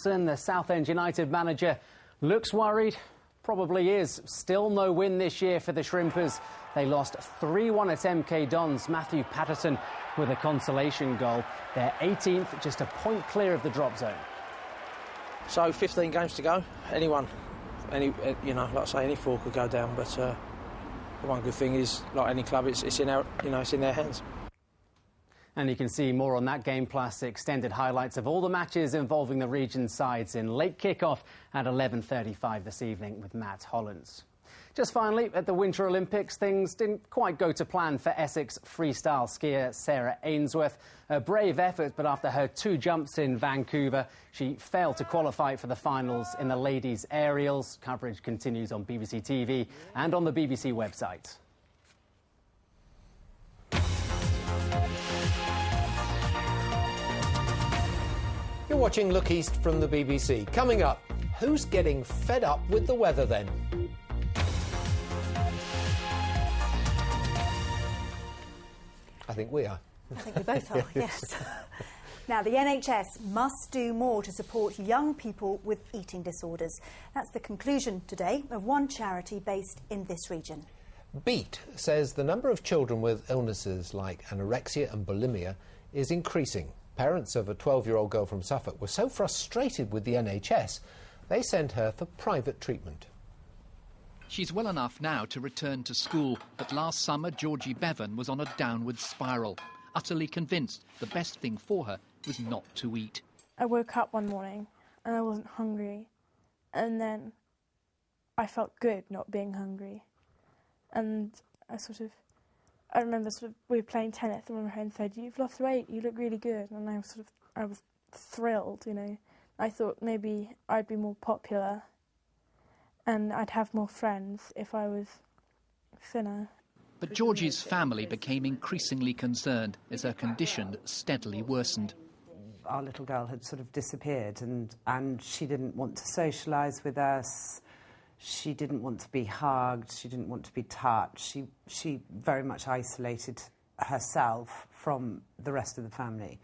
The Southend United manager looks worried, probably is. Still no win this year for the Shrimpers. They lost 3-1 at MK Dons. Matthew Patterson with a consolation goal. They're 18th, just a point clear of the drop zone. So 15 games to go. Anyone, like I say, any four could go down. But the one good thing is, like any club, it's in their hands. And you can see more on that game, plus extended highlights of all the matches involving the region sides in late kick-off at 11:35 this evening with Matt Hollands. Just finally, at the Winter Olympics, things didn't quite go to plan for Essex freestyle skier Sarah Ainsworth. A brave effort, but after her 2 jumps in Vancouver, she failed to qualify for the finals in the ladies' aerials. Coverage continues on BBC TV and on the BBC website. You're watching Look East from the BBC. Coming up, who's getting fed up with the weather then? I think we are. I think we both are, yes. Now, the NHS must do more to support young people with eating disorders. That's the conclusion today of one charity based in this region. Beat says the number of children with illnesses like anorexia and bulimia is increasing. Parents of a 12-year-old girl from Suffolk were so frustrated with the NHS, they sent her for private treatment. She's well enough now to return to school, but last summer Georgie Bevan was on a downward spiral, utterly convinced the best thing for her was not to eat. I woke up one morning and I wasn't hungry, and then I felt good not being hungry. And I remember we were playing tennis and my friend said, "You've lost weight, you look really good." And I was thrilled, I thought maybe I'd be more popular and I'd have more friends if I was thinner. But Georgie's family became increasingly concerned as her condition steadily worsened. Our little girl had sort of disappeared and she didn't want to socialise with us. She didn't want to be hugged, she didn't want to be touched. She very much isolated herself from the rest of the family.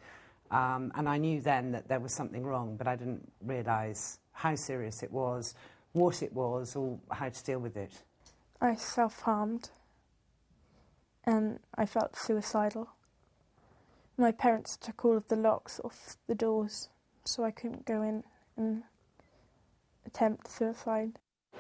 And I knew then that there was something wrong, but I didn't realise how serious it was, what it was, or how to deal with it. I self-harmed and I felt suicidal. My parents took all of the locks off the doors so I couldn't go in and attempt suicide.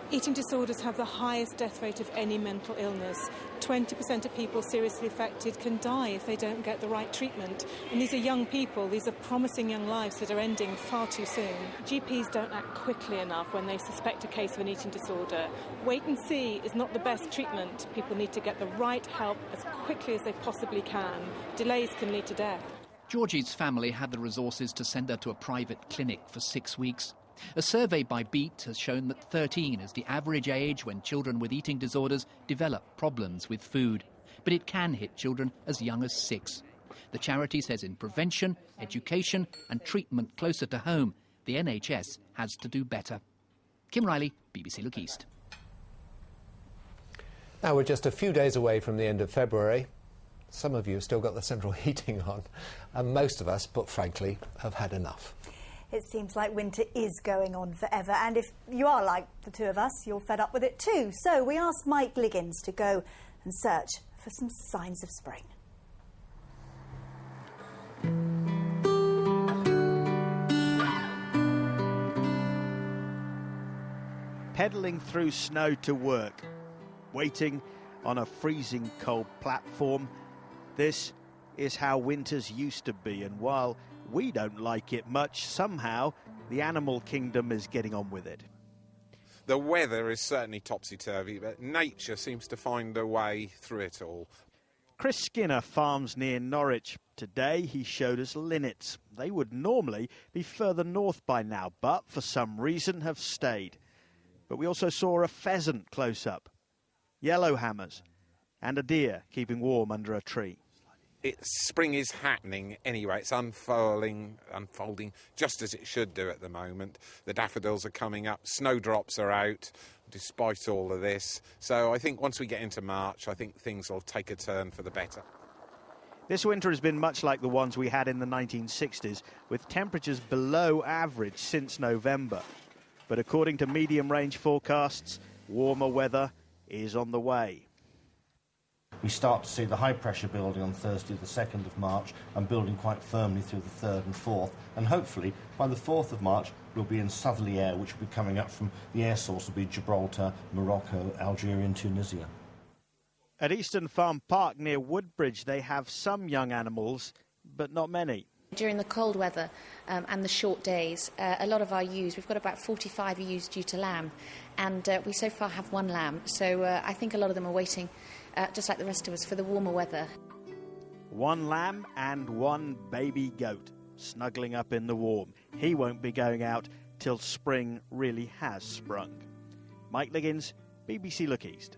Eating disorders have the highest death rate of any mental illness. 20% of people seriously affected can die if they don't get the right treatment. And these are young people, these are promising young lives that are ending far too soon. GPs don't act quickly enough when they suspect a case of an eating disorder. Wait and see is not the best treatment. People need to get the right help as quickly as they possibly can. Delays can lead to death. Georgie's family had the resources to send her to a private clinic for 6 weeks. A survey by Beat has shown that 13 is the average age when children with eating disorders develop problems with food. But it can hit children as young as 6. The charity says in prevention, education and treatment closer to home, the NHS has to do better. Kim Riley, BBC Look East. Now we're just a few days away from the end of February. Some of you have still got the central heating on, and most of us, but frankly, have had enough. It seems like winter is going on forever, and if you are like the two of us, you're fed up with it too. So we asked Mike Liggins to go and search for some signs of spring. Pedalling through snow to work, waiting on a freezing cold platform. This is how winters used to be, and while we don't like it much, somehow the animal kingdom is getting on with it. The weather is certainly topsy-turvy, but nature seems to find a way through it all. Chris Skinner farms near Norwich. Today he showed us linnets. They would normally be further north by now, but for some reason have stayed. But we also saw a pheasant close up, yellowhammers, and a deer keeping warm under a tree. Spring is happening anyway. It's unfolding just as it should do at the moment. The daffodils are coming up, snowdrops are out, despite all of this. So I think once we get into March, I think things will take a turn for the better. This winter has been much like the ones we had in the 1960s, with temperatures below average since November. But according to medium-range forecasts, warmer weather is on the way. We start to see the high pressure building on Thursday the 2nd of March and building quite firmly through the 3rd and 4th, and hopefully by the 4th of March we'll be in southerly air, which will be coming up from the air source will be Gibraltar, Morocco, Algeria and Tunisia. At Eastern Farm Park near Woodbridge they have some young animals, but not many. During the cold weather and the short days, a lot of our ewes, we've got about 45 ewes due to lamb, and we so far have one lamb, so I think a lot of them are waiting, just like the rest of us, for the warmer weather. One lamb and one baby goat snuggling up in the warm. He won't be going out till spring really has sprung. Mike Liggins, BBC Look East.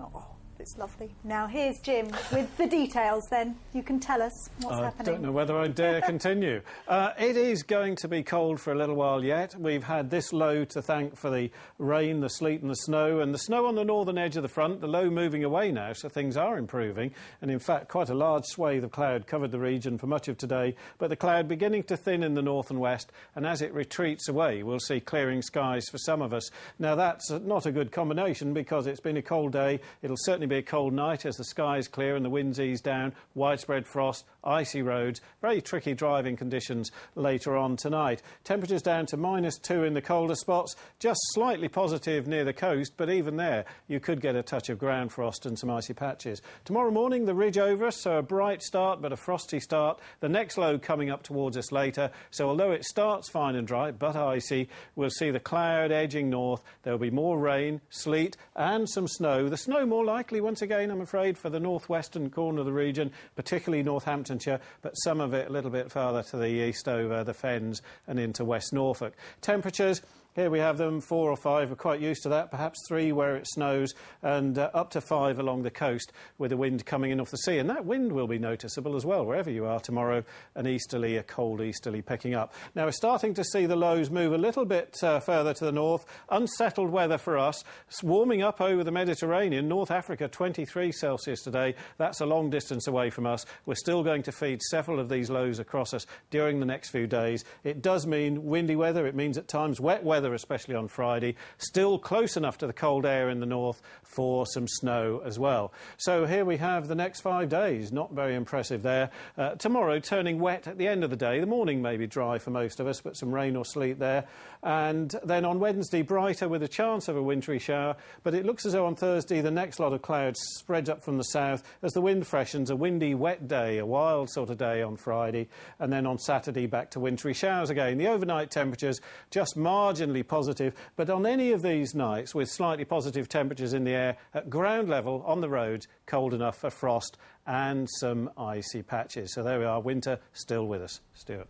Oh, it's lovely. Now here's Jim with the details then. You can tell us what's happening. I don't know whether I dare continue. It is going to be cold for a little while yet. We've had this low to thank for the rain, the sleet and the snow on the northern edge of the front, the low moving away now, so things are improving. And in fact, quite a large swathe of cloud covered the region for much of today, but the cloud beginning to thin in the north and west, and as it retreats away, we'll see clearing skies for some of us. Now that's not a good combination because it's been a cold day. It'll certainly be a cold night as the skies clear and the winds ease down, widespread frost, icy roads, very tricky driving conditions later on tonight. Temperatures down to -2 in the colder spots, just slightly positive near the coast, but even there you could get a touch of ground frost and some icy patches. Tomorrow morning the ridge over us, so a bright start but a frosty start. The next low coming up towards us later, so although it starts fine and dry but icy, we'll see the cloud edging north. There'll be more rain, sleet and some snow. The snow more likely once again, I'm afraid, for the northwestern corner of the region, particularly Northamptonshire, but some of it a little bit farther to the east over the Fens and into West Norfolk. Temperatures, here we have them, 4 or 5, we're quite used to that, perhaps 3 where it snows, and up to 5 along the coast with the wind coming in off the sea. And that wind will be noticeable as well, wherever you are tomorrow, a cold easterly picking up. Now we're starting to see the lows move a little bit further to the north. Unsettled weather for us, it's warming up over the Mediterranean. North Africa, 23 Celsius today. That's a long distance away from us. We're still going to feed several of these lows across us during the next few days. It does mean windy weather. It means at times wet weather, especially on Friday, still close enough to the cold air in the north for some snow as well. So here we have the next 5 days, not very impressive there. Tomorrow turning wet at the end of the day, the morning may be dry for most of us, but some rain or sleet there. And then on Wednesday, brighter with a chance of a wintry shower, but it looks as though on Thursday the next lot of clouds spreads up from the south as the wind freshens. A windy, wet day, a wild sort of day on Friday, and then on Saturday back to wintry showers again. The overnight temperatures just marginally positive, but on any of these nights with slightly positive temperatures in the air, at ground level on the roads, cold enough for frost and some icy patches. So there we are, winter still with us. Stuart.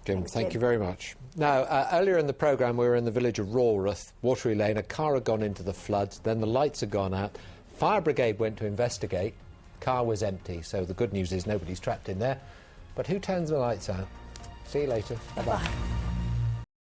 Jim, thank you very much. Now, earlier in the programme we were in the village of Rawrath, Watery Lane. A car had gone into the floods, then the lights had gone out. Fire brigade went to investigate. Car was empty, so the good news is nobody's trapped in there. But who turns the lights out? See you later. Bye-bye.